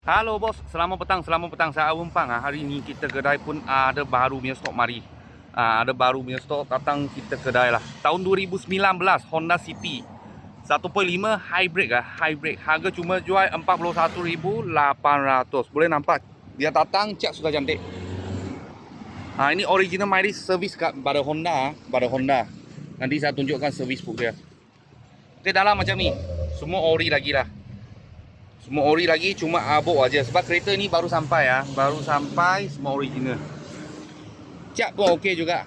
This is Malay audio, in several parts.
Halo bos, selamat petang saya Awumpang. Hari ini kita kedai pun ada baru punya stok mari. Ada baru punya stok datang kita kedai lah. Tahun 2019 Honda City 1.5 hybrid hybrid. Harga cuma jual 41,800. Boleh nampak dia datang cat sudah cantik. Ini original mileage service pada Honda, Nanti saya tunjukkan service book dia. Okey, dalam macam ni. Semua ori lagi lah. Semua ori lagi, cuma abuk aja sebab kereta ni baru sampai baru sampai, semua original. Cat pun okey juga.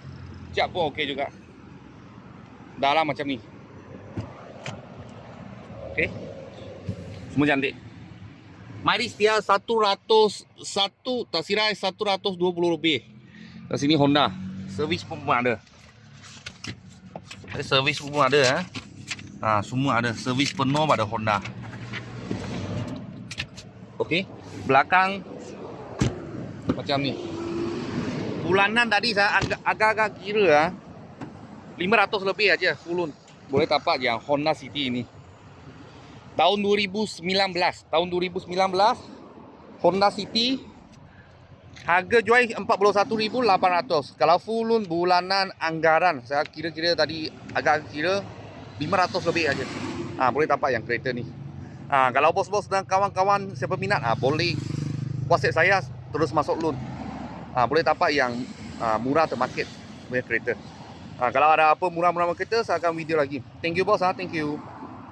Dalam macam ni. Okey. Semua cantik. Mileage dia 101, tak silap 120 lebih. Kat sini Honda. Servis pun ada. Servis pun ada semua ada. Servis penuh pada Honda. Okey, belakang macam ni. Bulanan tadi saya agak-agak kira 500 lebih aja full. Boleh tapak yang Honda City ini. Tahun 2019 Honda City harga jual 41,800. Kalau full bulanan anggaran saya kira-kira tadi agak kira 500 lebih aja. Boleh tapak yang kereta ni. Kalau bos-bos dan kawan-kawan siapa minat, boleh WhatsApp saya terus masuk loan. Boleh tapak yang murah termarket punya kereta. Kalau ada apa murah-murah kereta, saya akan video lagi. Thank you bos, thank you.